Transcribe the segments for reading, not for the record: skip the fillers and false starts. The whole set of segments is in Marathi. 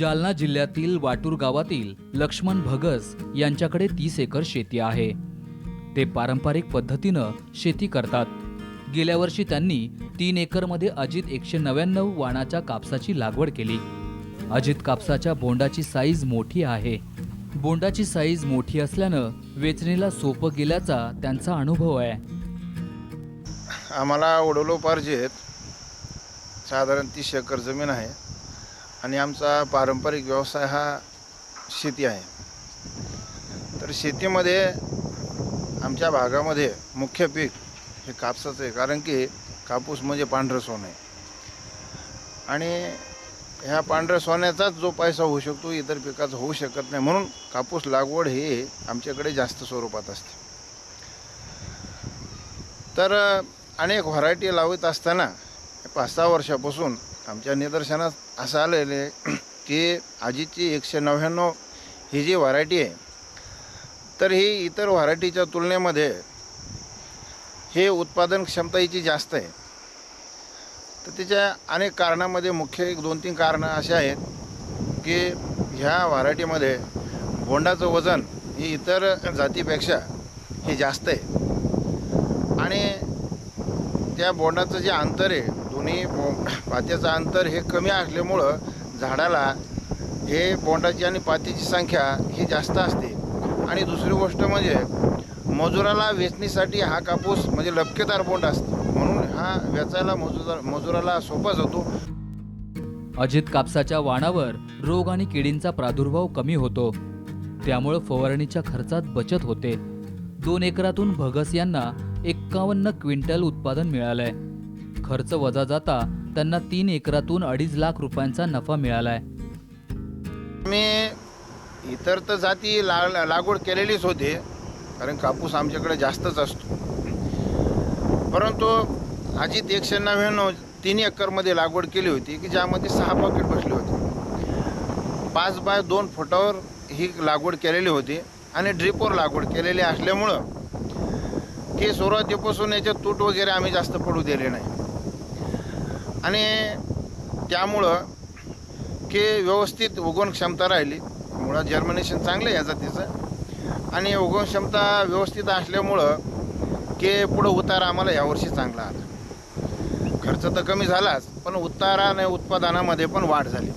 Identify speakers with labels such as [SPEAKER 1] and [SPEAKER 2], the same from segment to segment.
[SPEAKER 1] जालना जिल्ह्यातील वाटूर गावातील लक्ष्मण भगस यांच्याकडे 30 एकर शेती आहे। ते पारंपरिक पद्धतीनं शेती करतात। गेल्या वर्षी त्यांनी 3 एकरमध्ये अजित 199 वाणाच्या कापसाची लागवड केली। अजित कापसाच्या बोंडाची साईज मोठी आहे। बोंडाची साईज मोठी असल्यानं वेचणीला सोपं गेल्याचा त्यांचा अनुभव आहे।
[SPEAKER 2] आम्हाला वडिलोपार्जित साधारण 30 एकर जमीन आहे आणि आमचा पारंपरिक व्यवसाय हा शेती आहे। तर शेतीमध्ये आमच्या भागामध्ये मुख्य पीक हे कापसाचं आहे, कारण की कापूस म्हणजे पांढरं सोनं आहे आणि ह्या पांढऱ्या सोन्याचाच जो पैसा होऊ शकतो इतर पिकाचा होऊ शकत नाही, म्हणून कापूस लागवड ही आमच्याकडे जास्त स्वरूपात असते। तर अनेक व्हरायटी लावत असताना 5-6 वर्षापासून आमच्या निदर्शनात असं आलेलं आहे की अजितची 199 ही जी व्हरायटी आहे, तर ही इतर व्हरायटीच्या तुलनेमध्ये हे उत्पादन क्षमता हिची जास्त आहे। तर त्याच्या अनेक कारणामध्ये मुख्य 1-2-3 कारणं अशी आहेत की ह्या व्हरायटीमध्ये बोंडाचं वजन हे इतर जातीपेक्षा हे जास्त आहे आणि त्या बोंडाचं जे अंतर आहे, दोन्ही पात्याचं अंतर हे कमी असल्यामुळं झाडाला हे बोंडाची आणि पातीची संख्या ही जास्त असते। आणि दुसरी गोष्ट म्हणजे मजुराला वेचणीसाठी हा कापूस म्हणजे लपकेदार बोंड असतो, म्हणून हा वेचायला मजुराला सोपाच होतो।
[SPEAKER 1] अजित कापसाच्या वाणावर रोग आणि किडींचा प्रादुर्भाव कमी होतो, त्यामुळे फवारणीच्या खर्चात बचत होते। 2 एकरातून भगस यांना 51 क्विंटल उत्पादन मिळालंय। खर्च वजा जाता त्यांना 3 एकरातून 2.5 लाख रुपयांचा नफा मिळालाय।
[SPEAKER 2] मी इतर तर जाती लागवड केलेलीच होती, कारण कापूस आमच्याकडे जास्तच असतो, परंतु अजित 199 3 एकरमध्ये लागवड केली होती की ज्यामध्ये 6 पॉकेट बसले होते। 5 बाय 2 फुटावर ही लागवड केलेली होती आणि ड्रिपवर लागवड केलेली असल्यामुळं की सुरुवातीपासून याच्यात तूट वगैरे आम्ही जास्त पडू दिले नाही आणि त्यामुळं की व्यवस्थित उगवण क्षमता राहिली। मुळात जर्मिनेशन चांगलं आहे या जातीचं आणि उगवण क्षमता व्यवस्थित असल्यामुळं की पुढं उतारा आम्हाला यावर्षी चांगला आला। खर्च तर कमी झालाच, पण उतारा आणि उत्पादनामध्ये पण वाढ झाली।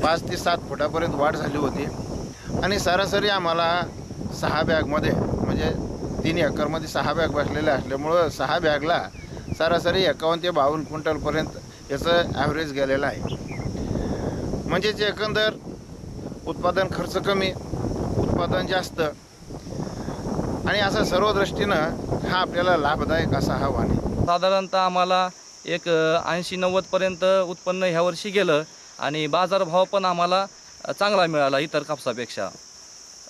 [SPEAKER 2] 5 ते 7 फुटापर्यंत वाढ झाली होती आणि सरासरी आम्हाला 6 बॅगमध्ये म्हणजे 3 एकरमध्ये 6 बॅग बसलेल्या असल्यामुळं 6 बॅगला सरासरी 51 ते 52 क्विंटलपर्यंत याचं ॲव्हरेज गेलेलं आहे। म्हणजेच एकंदर उत्पादन खर्च कमी, उत्पादन जास्त आणि असं सर्व दृष्टीनं हा आपल्याला लाभदायक असा हा वाण आहे।
[SPEAKER 3] साधारणतः आम्हाला एक 80-90 पर्यंत उत्पन्न ह्या वर्षी गेलं आणि बाजारभाव पण आम्हाला चांगला मिळाला इतर कापसापेक्षा।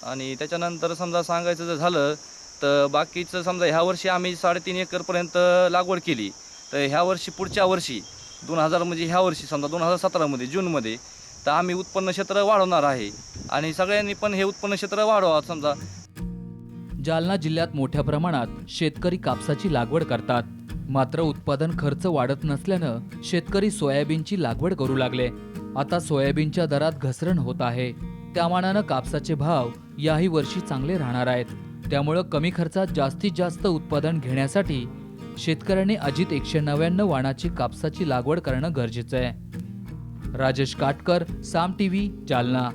[SPEAKER 3] आणि त्याच्यानंतर समजा सांगायचं जर झालं तर बाकीचं समजा ह्या वर्षी आम्ही 3.5 एकरपर्यंत लागवड केली, तर ह्या वर्षी पुढच्या वर्षी 2000 म्हणजे ह्या वर्षी समजा 2017मध्ये जूनमध्ये तर आम्ही उत्पन्न क्षेत्र वाढवणार आहे आणि सगळ्यांनी पण हे उत्पन्न क्षेत्र वाढवा। समजा
[SPEAKER 1] जालना जिल्ह्यात मोठ्या प्रमाणात शेतकरी कापसाची लागवड करतात, मात्र उत्पादन खर्च वाढत नसल्यानं शेतकरी सोयाबीनची लागवड करू लागले। आता सोयाबीनच्या दरात घसरण होत आहे, त्यामानानं कापसाचे भाव याही वर्षी चांगले राहणार आहेत। त्यामुळे कमी खर्चात जास्तीत जास्त उत्पादन घेण्यासाठी शेतकऱ्यांनी अजित 199 वाणाची कापसाची लागवड करणं गरजेचं आहे। राजेश काटकर, साम टीव्ही, जालना।